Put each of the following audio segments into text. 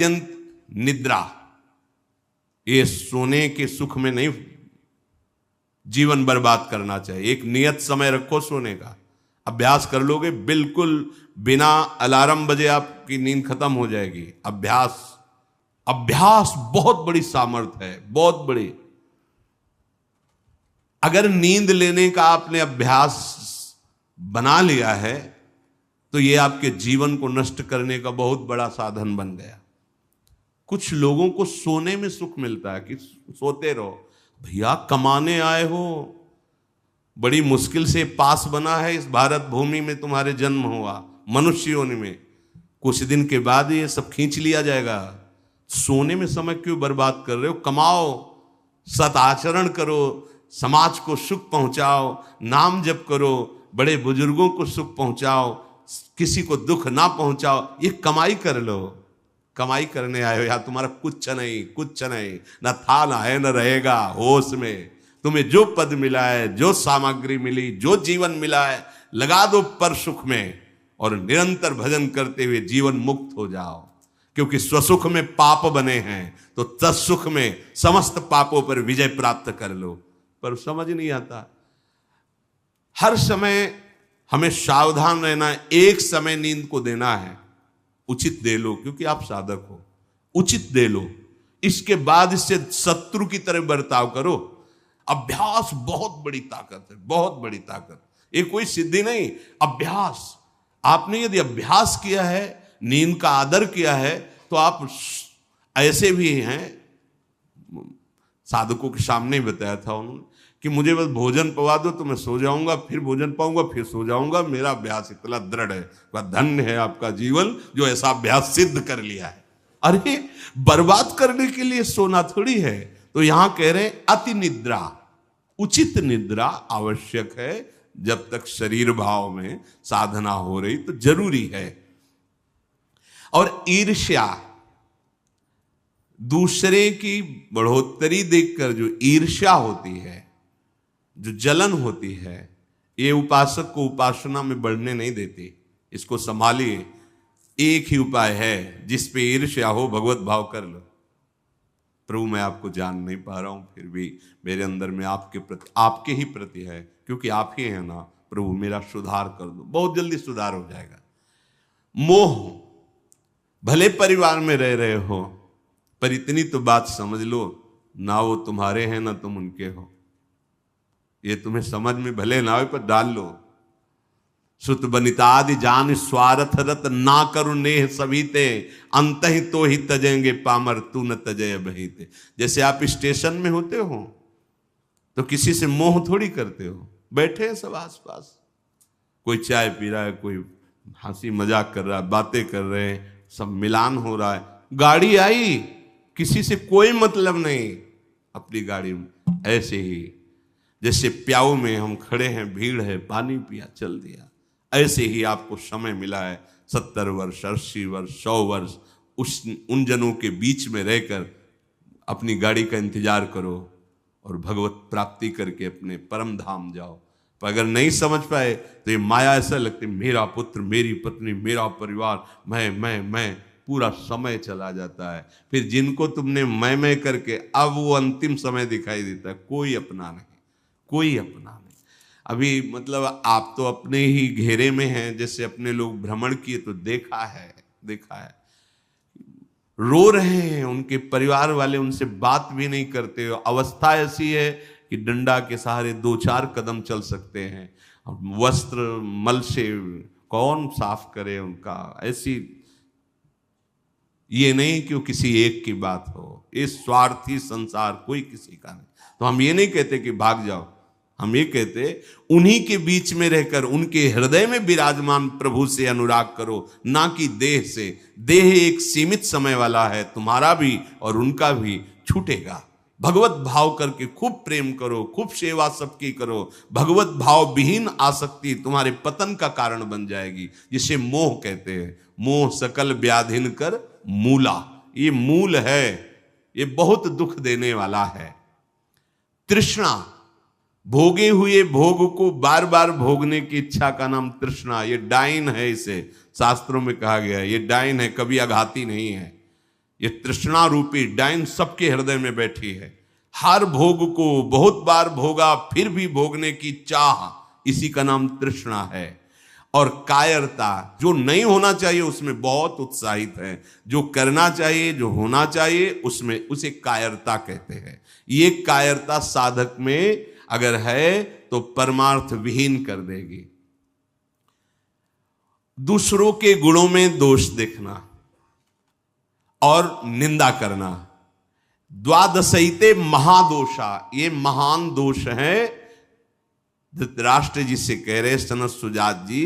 अत्यंत निद्रा, ये सोने के सुख में नहीं जीवन बर्बाद करना चाहिए। एक नियत समय रखो सोने का, अभ्यास कर लोगे बिल्कुल बिना अलार्म बजे आपकी नींद खत्म हो जाएगी। अभ्यास अभ्यास बहुत बड़ी सामर्थ्य है, बहुत बड़ी। अगर नींद लेने का आपने अभ्यास बना लिया है तो यह आपके जीवन को नष्ट करने का बहुत बड़ा साधन बन गया। कुछ लोगों को सोने में सुख मिलता है कि सोते रहो। भैया कमाने आए हो, बड़ी मुश्किल से पास बना है इस भारत भूमि में तुम्हारे जन्म हुआ, मनुष्य योनि में, कुछ दिन के बाद ये सब खींच लिया जाएगा। सोने में समय क्यों बर्बाद कर रहे हो? कमाओ, सत आचरण करो, समाज को सुख पहुंचाओ, नाम जप करो, बड़े बुजुर्गों को सुख पहुंचाओ, किसी को दुख ना पहुंचाओ। ये कमाई कर लो। कमाई करने आए हो या तुम्हारा कुछ नहीं, कुछ नहीं, ना था ना है न रहेगा। होश में तुम्हें जो पद मिला है, जो सामग्री मिली, जो जीवन मिला है, लगा दो पर सुख में और निरंतर भजन करते हुए जीवन मुक्त हो जाओ। क्योंकि स्वसुख में पाप बने हैं तो तत्सुख में समस्त पापों पर विजय प्राप्त कर लो। पर समझ नहीं आता। हर समय हमें सावधान रहना है। एक समय नींद को देना है, उचित दे लो, क्योंकि आप साधक हो, उचित दे लो। इसके बाद इससे शत्रु की तरह बर्ताव करो। अभ्यास बहुत बड़ी ताकत है, बहुत बड़ी ताकत। ये कोई सिद्धि नहीं, अभ्यास। आपने यदि अभ्यास किया है, नींद का आदर किया है, तो आप ऐसे भी हैं। साधकों के सामने ही बताया था उन्होंने कि मुझे बस भोजन पवा दो तो मैं सो जाऊंगा, फिर भोजन पाऊंगा, फिर सो जाऊंगा। मेरा अभ्यास इतना दृढ़ है। वह धन्य है आपका जीवन जो ऐसा अभ्यास सिद्ध कर लिया है। अरे बर्बाद करने के लिए सोना थोड़ी है। तो यहां कह रहे हैं अति निद्रा, उचित निद्रा आवश्यक है। जब तक शरीर भाव में साधना हो रही तो जरूरी है। और ईर्ष्या, दूसरे की बढ़ोतरी देखकर जो ईर्ष्या होती है, जो जलन होती है, ये उपासक को उपासना में बढ़ने नहीं देती। इसको संभालिए। एक ही उपाय है, जिस पे ईर्ष्या हो भगवत भाव कर लो। प्रभु मैं आपको जान नहीं पा रहा हूं, फिर भी मेरे अंदर में आपके प्रति, आपके ही प्रति है, क्योंकि आप ही हैं ना। प्रभु मेरा सुधार कर दो, बहुत जल्दी सुधार हो जाएगा। मोह, भले परिवार में रह रहे हो, पर इतनी तो बात समझ लो, ना वो तुम्हारे हैं ना तुम उनके हो। ये तुम्हें समझ में भले ना हो, पर डाल लो। सुत बनितादि जान स्वार्थ रत, ना करू नेह सभी ते, अंत ही तो ही तजेंगे पामर, तू न तजय बहीते। जैसे आप स्टेशन में होते हो तो किसी से मोह थोड़ी करते हो। बैठे हैं सब आसपास, कोई चाय पी रहा है, कोई हंसी मजाक कर रहा है, बातें कर रहे हैं, सब मिलान हो रहा है। गाड़ी आई, किसी से कोई मतलब नहीं, अपनी गाड़ी में। ऐसे ही जैसे प्याऊ में हम खड़े हैं, भीड़ है, पानी पिया, चल दिया। ऐसे ही आपको समय मिला है 70 वर्ष, 80 वर्ष, 100 वर्ष, उन जनों के बीच में रहकर अपनी गाड़ी का इंतजार करो और भगवत प्राप्ति करके अपने परम धाम जाओ। पर अगर नहीं समझ पाए तो ये माया ऐसा लगती, मेरा पुत्र, मेरी पत्नी, मेरा परिवार, मैं, पूरा समय चला जाता है। फिर जिनको तुमने मैं करके अब वो अंतिम समय दिखाई देता है, कोई अपना नहीं, कोई अपना नहीं। अभी मतलब आप तो अपने ही घेरे में हैं, जैसे अपने लोग भ्रमण किए तो देखा है, रो रहे हैं, उनके परिवार वाले उनसे बात भी नहीं करते। अवस्था ऐसी है कि डंडा के सहारे 2-4 कदम चल सकते हैं। वस्त्र मल से कौन साफ करे उनका। ऐसी, ये नहीं कि वो किसी एक की बात हो, ये स्वार्थी संसार कोई किसी का नहीं। तो हम ये नहीं कहते कि भाग जाओ, हम ये कहते उन्हीं के बीच में रहकर उनके हृदय में विराजमान प्रभु से अनुराग करो, ना कि देह से। देह एक सीमित समय वाला है, तुम्हारा भी और उनका भी छूटेगा। भगवत भाव करके खूब प्रेम करो, खूब सेवा सबकी करो। भगवत भाव विहीन आसक्ति तुम्हारे पतन का कारण बन जाएगी, जिसे मोह कहते हैं। मोह सकल व्याधिन कर मूला, ये मूल है, ये बहुत दुख देने वाला है। तृष्णा, भोगे हुए भोग को बार बार भोगने की इच्छा का नाम तृष्णा। ये डाइन है, इसे शास्त्रों में कहा गया है, ये डाइन है, कभी आघाती नहीं है। ये तृष्णा रूपी डाइन सबके हृदय में बैठी है। हर भोग को बहुत बार भोगा फिर भी भोगने की चाह, इसी का नाम तृष्णा है। और कायरता, जो नहीं होना चाहिए उसमें बहुत उत्साहित है, जो करना चाहिए, जो होना चाहिए उसमें, उसे कायरता कहते हैं। ये कायरता साधक में अगर है तो परमार्थ विहीन कर देगी। दूसरों के गुणों में दोष देखना और निंदा करना, द्वादशैते महादोषा, ये महान दोष है। धृतराष्ट्र जी से कह रहे सनत सुजात जी,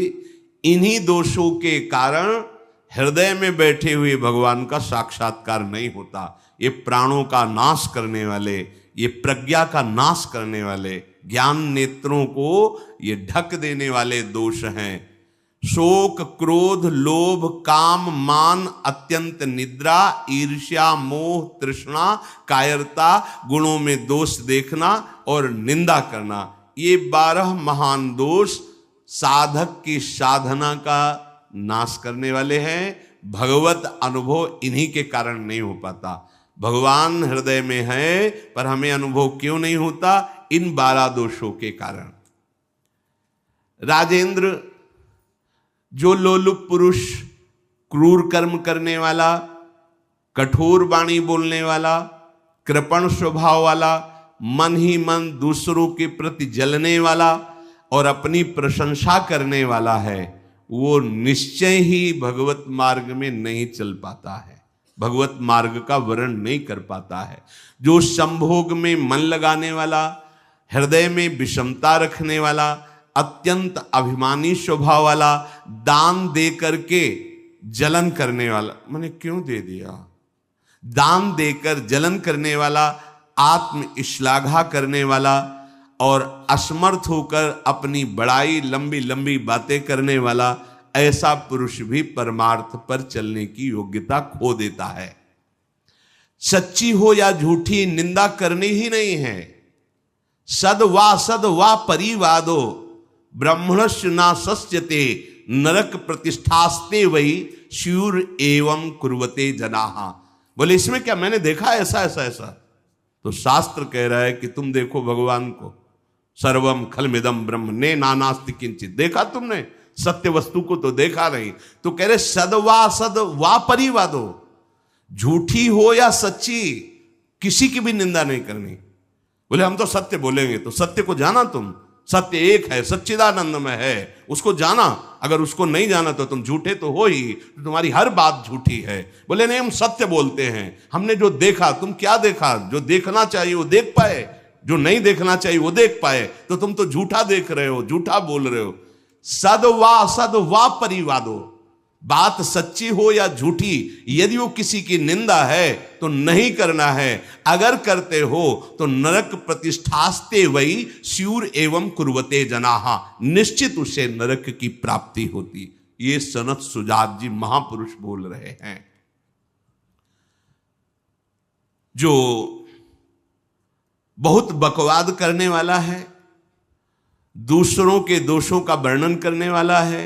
इन्हीं दोषों के कारण हृदय में बैठे हुए भगवान का साक्षात्कार नहीं होता। ये प्राणों का नाश करने वाले, ये प्रज्ञा का नाश करने वाले, ज्ञान नेत्रों को ये ढक देने वाले दोष हैं। शोक, क्रोध, लोभ, काम, मान, अत्यंत निद्रा, ईर्ष्या, मोह, तृष्णा, कायरता, गुणों में दोष देखना और निंदा करना, ये 12 महान दोष साधक की साधना का नाश करने वाले हैं। भगवत अनुभव इन्हीं के कारण नहीं हो पाता। भगवान हृदय में है पर हमें अनुभव क्यों नहीं होता? इन 12 दोषों के कारण। राजेंद्र, जो लोलुप पुरुष, क्रूर कर्म करने वाला, कठोर वाणी बोलने वाला, कृपण स्वभाव वाला, मन ही मन दूसरों के प्रति जलने वाला और अपनी प्रशंसा करने वाला है, वो निश्चय ही भगवत मार्ग में नहीं चल पाता है, भगवत मार्ग का वर्ण नहीं कर पाता है। जो संभोग में मन लगाने वाला, हृदय में विषमता रखने वाला, अत्यंत अभिमानी स्वभाव वाला, दान दे करके जलन करने वाला, मैंने क्यों दे दिया, दान देकर जलन करने वाला, आत्म श्लाघा करने वाला और असमर्थ होकर अपनी बड़ाई, लंबी लंबी बातें करने वाला, ऐसा पुरुष भी परमार्थ पर चलने की योग्यता खो देता है। सच्ची हो या झूठी, निंदा करनी ही नहीं है। सद वा परिवादो ब्रह्मणस्य ना सस्यते नरक प्रतिष्ठास्ते वही शूर एवं कुर्वते जनाहा। बोले इसमें क्या, मैंने देखा ऐसा ऐसा ऐसा, तो शास्त्र कह रहा है कि तुम देखो भगवान को, सर्वम खलमिदम ब्रह्म ने नानास्ति किंचित, देखा तुमने? सत्य वस्तु को तो देखा नहीं। तो कह रहे सद वा परिवादो, झूठी हो या सच्ची, किसी की भी निंदा नहीं करनी। बोले हम तो सत्य बोलेंगे, तो सत्य को जाना तुम, सत्य एक है, सच्चिदानंद में है, उसको जाना। अगर उसको नहीं जाना तो तुम झूठे तो हो ही, तुम्हारी हर बात झूठी है। बोले नहीं, हम सत्य बोलते हैं, हमने जो देखा। तुम क्या देखा? जो देखना चाहिए वो देख पाए, जो नहीं देखना चाहिए वो देख पाए, तो तुम तो झूठा देख रहे हो, झूठा बोल रहे हो। सद वा परिवादो, बात सच्ची हो या झूठी, यदि वो किसी की निंदा है तो नहीं करना है। अगर करते हो तो नरक प्रतिष्ठास्ते वही स्यूर एवं कुर्वते जनाहा, निश्चित उसे नरक की प्राप्ति होती। ये सनत सुजात जी महापुरुष बोल रहे हैं। जो बहुत बकवाद करने वाला है, दूसरों के दोषों का वर्णन करने वाला है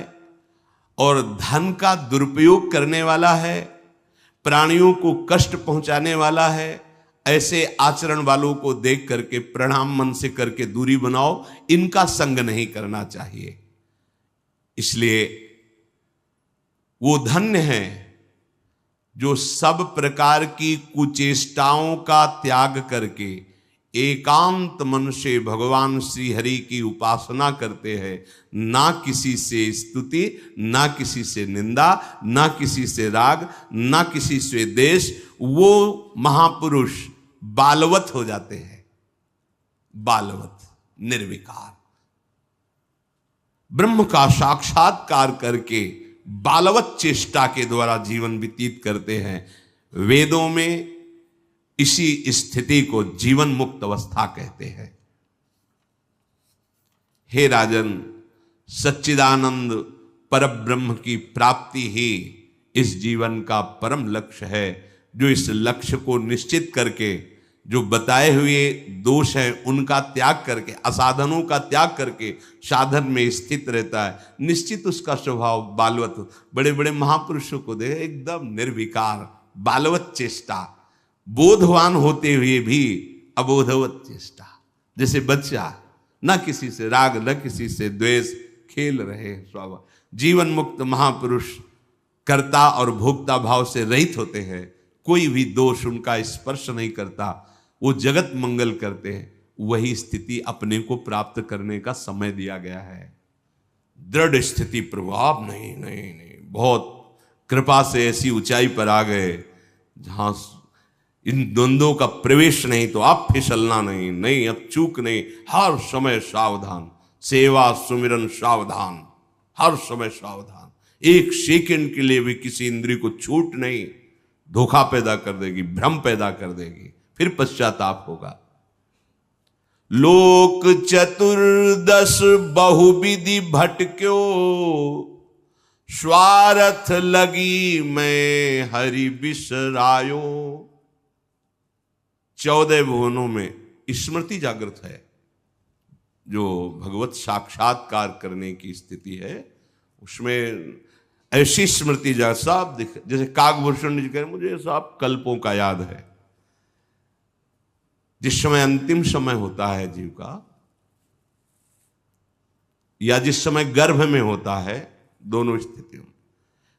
और धन का दुरुपयोग करने वाला है, प्राणियों को कष्ट पहुंचाने वाला है, ऐसे आचरण वालों को देख करके प्रणाम मन से करके दूरी बनाओ। इनका संग नहीं करना चाहिए। इसलिए वो धन्य है जो सब प्रकार की कुचेष्टाओं का त्याग करके एकांत मन से भगवान श्री हरि की उपासना करते हैं। ना किसी से स्तुति, ना किसी से निंदा, ना किसी से राग, ना किसी से द्वेष। वो महापुरुष बालवत हो जाते हैं, बालवत, निर्विकार, ब्रह्म का साक्षात्कार करके बालवत चेष्टा के द्वारा जीवन व्यतीत करते हैं। वेदों में इसी स्थिति को जीवन मुक्त अवस्था कहते हैं। हे राजन, सच्चिदानंद परब्रह्म की प्राप्ति ही इस जीवन का परम लक्ष्य है। जो इस लक्ष्य को निश्चित करके जो बताए हुए दोष हैं उनका त्याग करके, असाधनों का त्याग करके साधन में स्थित रहता है, निश्चित उसका स्वभाव बालवत। बड़े बड़े महापुरुषों को देख, एकदम निर्विकार, बालवत चेष्टा, बोधवान होते हुए भी अबोधवत चेष्टा। जैसे बच्चा न किसी से राग न किसी से द्वेष, खेल रहे स्वाभाविक। जीवन मुक्त महापुरुष कर्ता और भोक्ता भाव से रहित होते हैं, कोई भी दोष उनका स्पर्श नहीं करता, वो जगत मंगल करते हैं। वही स्थिति अपने को प्राप्त करने का समय दिया गया है। दृढ़ स्थिति प्रभाव नहीं नहीं नहीं, बहुत कृपा से ऐसी ऊंचाई पर आ गए जहां इन द्वंद्वों का प्रवेश नहीं, तो अब फिसलना नहीं, नहीं अब चूक नहीं, हर समय सावधान, सेवा सुमिरन सावधान, हर समय सावधान। एक सेकंड के लिए भी किसी इंद्रिय को छूट नहीं, धोखा पैदा कर देगी, भ्रम पैदा कर देगी, फिर पश्चाताप होगा। लोक चतुर्दश बहुविधि भटक्यो, स्वार्थ लगी मैं हरि बिसरायो। 14 भुवनों में स्मृति जागृत है, जो भगवत साक्षात्कार करने की स्थिति है, उसमें ऐसी स्मृति सब दिख, जैसे काकभूषण जी कह रहे मुझे सब कल्पों का याद है। जिस समय अंतिम समय होता है जीव का, या जिस समय गर्भ में होता है, दोनों स्थितियों में,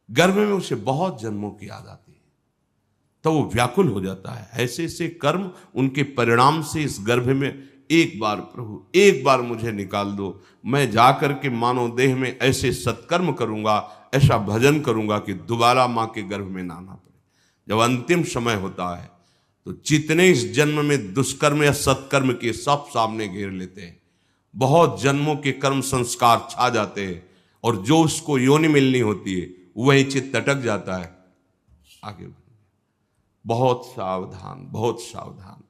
गर्भ में उसे बहुत जन्मों की याद आती है, तो वो व्याकुल हो जाता है। ऐसे ऐसे कर्म उनके परिणाम से इस गर्भ में, एक बार प्रभु एक बार मुझे निकाल दो, मैं जाकर के मानव देह में ऐसे सत्कर्म करूंगा, ऐसा भजन करूंगा कि दोबारा मां के गर्भ में ना आना पड़े। जब अंतिम समय होता है तो जितने इस जन्म में दुष्कर्म या सत्कर्म के सब सामने घेर लेते हैं, बहुत जन्मों के कर्म संस्कार छा जाते हैं, और जो उसको योनि मिलनी होती है वही चित्त अटक जाता है। आगे बहुत सावधान, बहुत सावधान।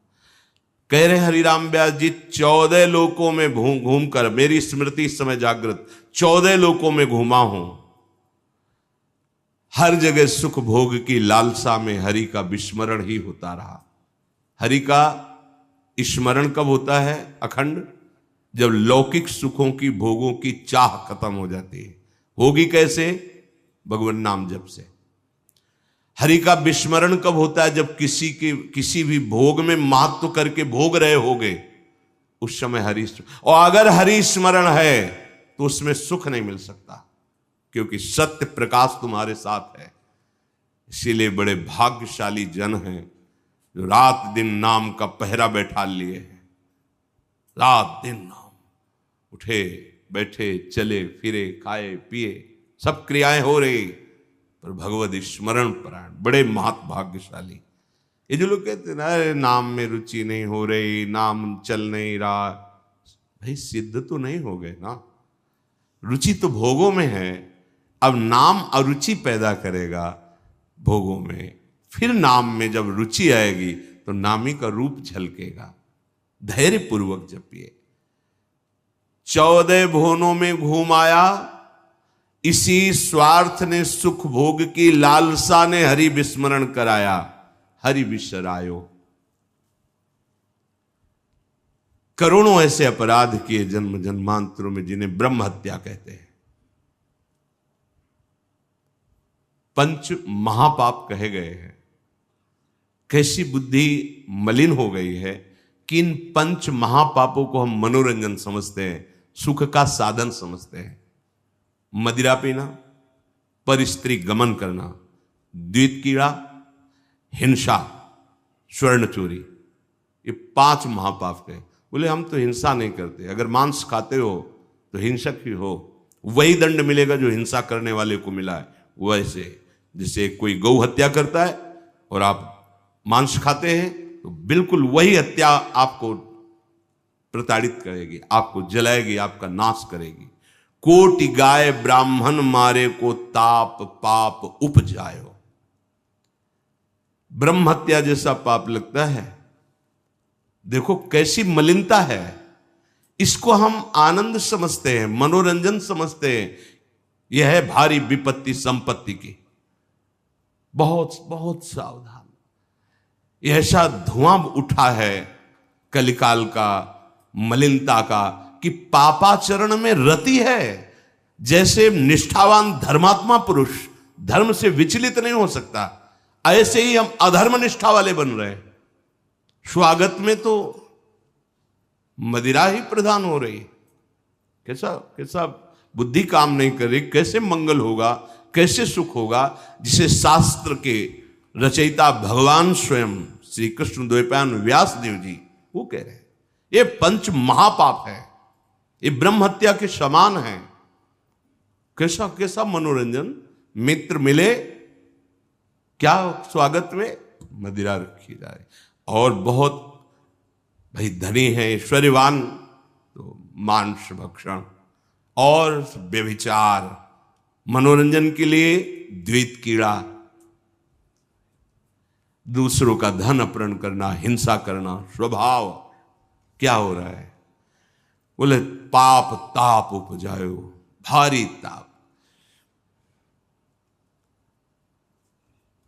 कह रहे हरिराम व्यास जी, 14 लोकों में घूम कर, मेरी स्मृति इस समय जागृत, 14 लोकों में घूमा हूं, हर जगह सुख भोग की लालसा में हरि का विस्मरण ही होता रहा। हरि का स्मरण कब होता है अखंड? जब लौकिक सुखों की भोगों की चाह खत्म हो जाती है। होगी कैसे? भगवान नाम जप से। हरि का विस्मरण कब होता है? जब किसी भी भोग में महत्व करके भोग रहे होगे, उस समय हरि, और अगर हरि स्मरण है तो उसमें सुख नहीं मिल सकता, क्योंकि सत्य प्रकाश तुम्हारे साथ है। इसीलिए बड़े भाग्यशाली जन हैं जो रात दिन नाम का पहरा बैठा लिए हैं। रात दिन नाम, उठे बैठे चले फिरे खाए पिए सब क्रियाएं हो रही, पर भगवत स्मरण परायण, बड़े महत भाग्यशाली। ये जो लोग कहते हैं ना, अरे नाम में रुचि नहीं हो रही, नाम चल नहीं रहा, भाई सिद्ध तो नहीं हो गए ना। रुचि तो भोगों में है, अब नाम अरुचि पैदा करेगा भोगों में, फिर नाम में जब रुचि आएगी तो नामी का रूप झलकेगा। धैर्य पूर्वक जपिए। 14 भुवनों में घूम आया, इसी स्वार्थ ने सुख भोग की लालसा ने हरि विस्मरण कराया, हरि बिसरायो। करोड़ों ऐसे अपराध किए जन्म जन्मांतरों में, जिन्हें ब्रह्म हत्या कहते हैं, पंच महापाप कहे गए हैं। कैसी बुद्धि मलिन हो गई है कि इन पंच महापापों को हम मनोरंजन समझते हैं, सुख का साधन समझते हैं। मदिरा पीना, पर स्त्री गमन करना, द्वित कीड़ा, हिंसा, स्वर्ण चोरी, ये 5 महापाप कहे। बोले हम तो हिंसा नहीं करते, अगर मांस खाते हो तो हिंसक ही हो, वही दंड मिलेगा जो हिंसा करने वाले को मिला है। वैसे जैसे कोई गौ हत्या करता है और आप मांस खाते हैं, तो बिल्कुल वही हत्या आपको प्रताड़ित करेगी, आपको जलाएगी, आपका नाश करेगी। कोटि गाय ब्राह्मण मारे को ताप पाप उपजायो। ब्रह्म हत्या जैसा पाप लगता है। देखो कैसी मलिनता है। इसको हम आनंद समझते हैं, मनोरंजन समझते हैं। यह है भारी विपत्ति संपत्ति की। बहुत बहुत सावधान। यह ऐसा धुआं उठा है कलिकाल का, मलिनता का, कि पापाचरण में रति है। जैसे निष्ठावान धर्मात्मा पुरुष धर्म से विचलित नहीं हो सकता, ऐसे ही हम अधर्म निष्ठा वाले बन रहे हैं। स्वागत में तो मदिरा ही प्रधान हो रही है। कैसा कैसा बुद्धि काम नहीं कर रही, कैसे मंगल होगा, कैसे सुख होगा, जिसे शास्त्र के रचयिता भगवान स्वयं श्री कृष्ण द्वैपायन व्यास देव जी वो कह रहे हैं ये पंच महापाप है, ये ब्रह्म हत्या के समान है। कैसा कैसा मनोरंजन, मित्र मिले क्या स्वागत में मदिरा रखी जाए, और बहुत भाई धनी है ऐश्वर्यवान तो मांस भक्षण और व्यभिचार, मनोरंजन के लिए द्वैत कीड़ा, दूसरों का धन अपहरण करना, हिंसा करना स्वभाव। क्या हो रहा है? बोले पाप ताप उपजायो, भारी ताप।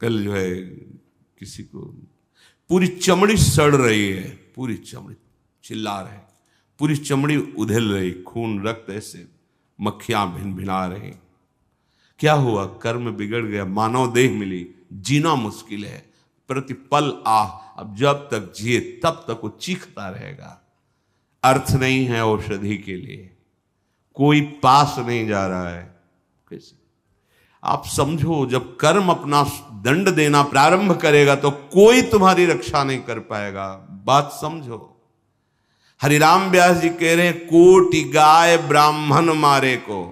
कल जो है किसी को पूरी चमड़ी सड़ रही है, पूरी चमड़ी चिल्ला रहे, पूरी चमड़ी उधेल रही, खून रक्त ऐसे मक्खियां भिन भिना रही। क्या हुआ? कर्म बिगड़ गया, मानव देह मिली, जीना मुश्किल है, प्रतिपल अब जब तक जिए तब तक वो चीखता रहेगा। अर्थ नहीं है औषधि के लिए, कोई पास नहीं जा रहा है। कैसे आप समझो, जब कर्म अपना दंड देना प्रारंभ करेगा तो कोई तुम्हारी रक्षा नहीं कर पाएगा। बात समझो। हरिराम व्यास जी कह रहे हैं कोटि गाय ब्राह्मण मारे को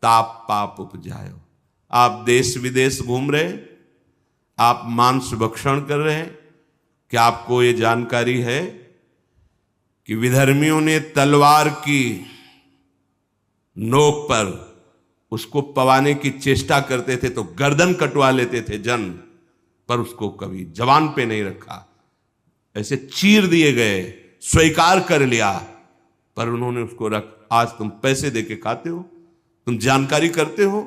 ताप पाप उपजायो। आप देश विदेश घूम रहे, आप मांस भक्षण कर रहे हैं, क्या आपको ये जानकारी है कि विधर्मियों ने तलवार की नोक पर उसको पवाने की चेष्टा करते थे तो गर्दन कटवा लेते थे जन, पर उसको कभी जवान पे नहीं रखा, ऐसे चीर दिए गए, स्वीकार कर लिया, पर उन्होंने उसको आज तुम पैसे देके खाते हो, तुम जानकारी करते हो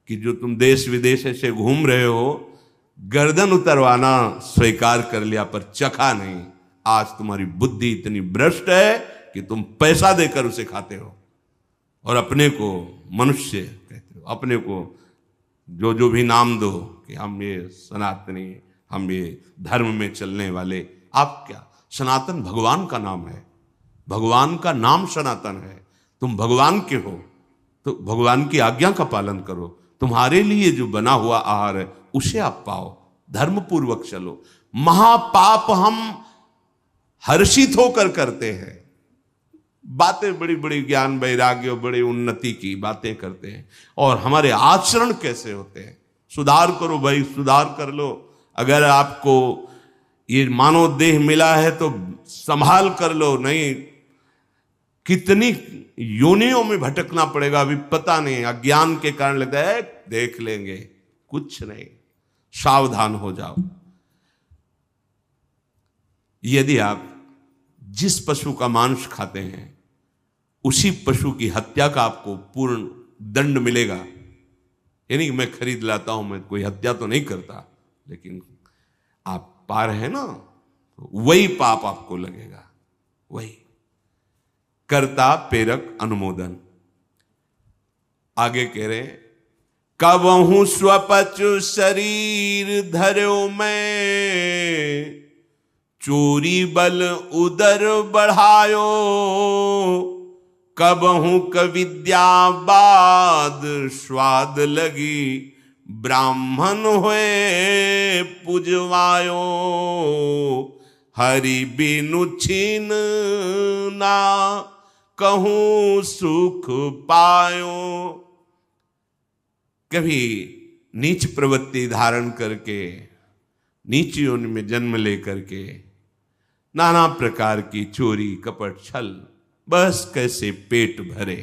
कि जो तुम देश विदेश ऐसे घूम रहे हो, गर्दन उतरवाना स्वीकार कर लिया पर चखा नहीं। आज तुम्हारी बुद्धि इतनी भ्रष्ट है कि तुम पैसा देकर उसे खाते हो और अपने को मनुष्य कहते हो, अपने को जो जो भी नाम दो कि हम ये सनातनी, हम ये धर्म में चलने वाले। आप क्या, सनातन भगवान का नाम है, भगवान का नाम सनातन है। तुम भगवान के हो तो भगवान की आज्ञा का पालन करो, तुम्हारे लिए जो बना हुआ आहार है उसे आप पाओ, धर्म पूर्वक चलो। महापाप हम हर्षित होकर करते हैं, बातें बड़ी बड़ी ज्ञान वैराग्य बड़ी उन्नति की बातें करते हैं, और हमारे आचरण कैसे होते हैं। सुधार करो भाई, सुधार कर लो। अगर आपको ये मानव देह मिला है तो संभाल कर लो, नहीं कितनी योनियों में भटकना पड़ेगा अभी पता नहीं। अज्ञान के कारण लगता है देख लेंगे, कुछ नहीं, सावधान हो जाओ। यदि आप जिस पशु का मांस खाते हैं उसी पशु की हत्या का आपको पूर्ण दंड मिलेगा। यानी कि मैं खरीद लाता हूं, मैं कोई हत्या तो नहीं करता, लेकिन आप पा रहे हैं ना, तो वही पाप आपको लगेगा, वही कर्ता प्रेरक अनुमोदन। आगे कह रहे हैं कबहू स्वपचु शरीर धर्यो में, चोरी बल उदर बढ़ायो, कबहू कविद्या बाद स्वाद लगी, ब्राह्मण हुए पुजवायो, हरि बिनु छीन ना कहूं सुख पायो। कभी नीच प्रवृत्ति धारण करके, नीच योनि में जन्म लेकर के नाना प्रकार की चोरी कपट छल, बस कैसे पेट भरे।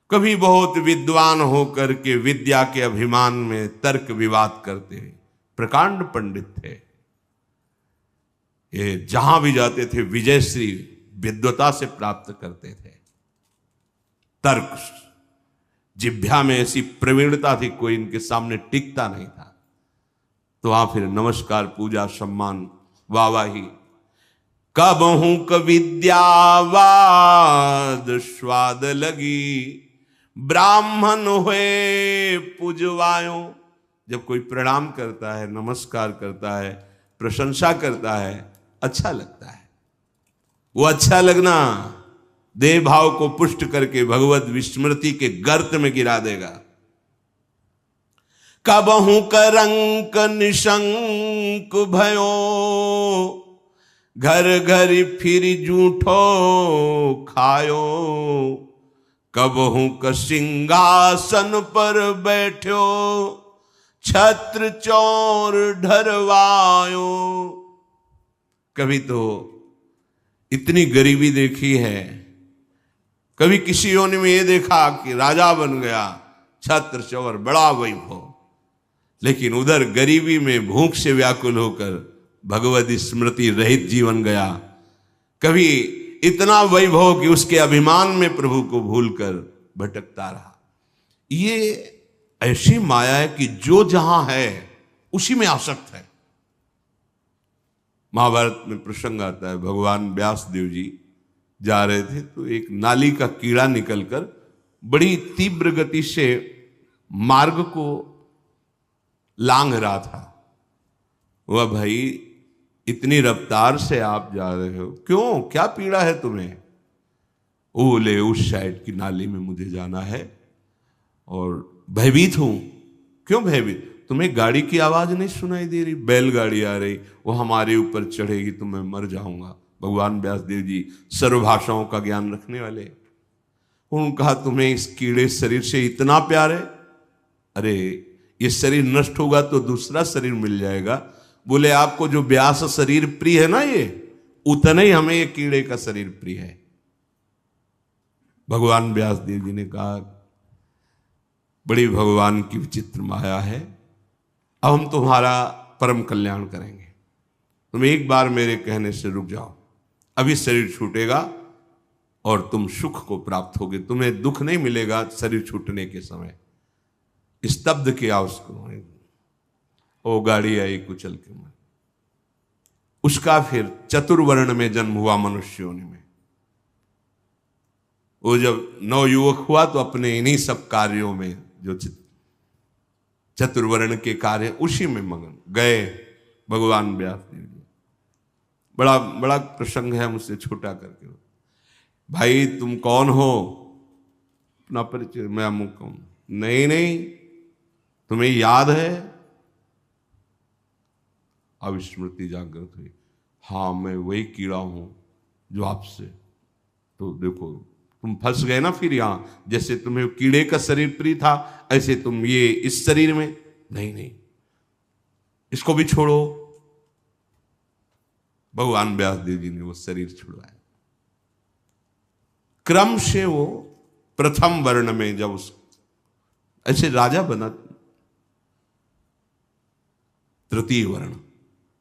कभी बहुत विद्वान होकर के विद्या के अभिमान में तर्क विवाद करते, प्रकांड पंडित थे, ये जहां भी जाते थे विजयश्री विद्वता से प्राप्त करते थे। तर्क जिह्वा में ऐसी प्रवीणता थी, कोई इनके सामने टिकता नहीं था। तो वहां फिर नमस्कार पूजा सम्मान वाहवाही। कबहू कविद्यावाद स्वाद लगी, ब्राह्मण हुए पुजवायो, जब कोई प्रणाम करता है, नमस्कार करता है, प्रशंसा करता है, अच्छा लगता है। वो अच्छा लगना देह भाव को पुष्ट करके भगवत विस्मृति के गर्त में गिरा देगा। कबहू करंक निशंक भयो, घर घर फिर जूठो खायो। कबहू क सिंहासन पर बैठो, छत्र चौर ढरवायो। कभी तो इतनी गरीबी देखी है, कभी किसी योनि में ये देखा कि राजा बन गया, छत्र चौर बड़ा वैभव, लेकिन उधर गरीबी में भूख से व्याकुल होकर भगवत स्मृति रहित जीवन गया। कभी इतना वैभव कि उसके अभिमान में प्रभु को भूलकर भटकता रहा। ये ऐसी माया है कि जो जहां है उसी में आसक्त है। महाभारत में प्रसंग आता है, भगवान व्यास देव जी जा रहे थे तो एक नाली का कीड़ा निकलकर बड़ी तीव्र गति से मार्ग को लांघ रहा था। वह भाई इतनी रफ्तार से आप जा रहे हो, क्यों, क्या पीड़ा है तुम्हें? वो बोले उस साइड की नाली में मुझे जाना है और भयभीत हूं। क्यों भयभीत? तुम्हें गाड़ी की आवाज नहीं सुनाई दे रही? बैलगाड़ी आ रही, वो हमारे ऊपर चढ़ेगी तो मैं मर जाऊंगा। भगवान व्यासदेव जी सर्व भाषाओं का ज्ञान रखने वाले, उन्होंने कहा तुम्हें इस कीड़े शरीर से इतना प्यार है? अरे ये शरीर नष्ट होगा तो दूसरा शरीर मिल जाएगा। बोले आपको जो व्यास शरीर प्रिय है ना, ये उतना ही हमें ये कीड़े का शरीर प्रिय है। भगवान व्यासदेव जी ने कहा बड़ी भगवान की विचित्र माया है, अब हम तुम्हारा परम कल्याण करेंगे। तुम एक बार मेरे कहने से रुक जाओ, अभी शरीर छूटेगा और तुम सुख को प्राप्त होगे, तुम्हें दुख नहीं मिलेगा शरीर छूटने के समय। स्तब्ध किया उसको, वो गाड़ी आई कुचल के मन। उसका फिर चतुर्वर्ण में जन्म हुआ मनुष्य योनि में। वो जब नवयुवक हुआ तो अपने इन्हीं सब कार्यों में जो चतुर्वर्ण के कार्य उसी में मगन गए भगवान व्यासदेव जी। बड़ा बड़ा प्रसंग है, मुझसे छोटा करके। भाई तुम कौन हो? अपना परिचय। मैं अमुक हूं। नहीं, तुम्हें याद है? अब स्मृति जागृत हुई। हाँ मैं वही कीड़ा हूं जो आपसे, तो देखो तुम फंस गए ना फिर यहां। जैसे तुम्हें कीड़े का शरीर प्रिय था, ऐसे तुम ये इस शरीर में। नहीं, इसको भी छोड़ो। भगवान व्यासदेव जी ने वो शरीर छुड़वाया। क्रम से वो प्रथम वर्ण में जब उस ऐसे राजा बना, तृतीय वर्ण,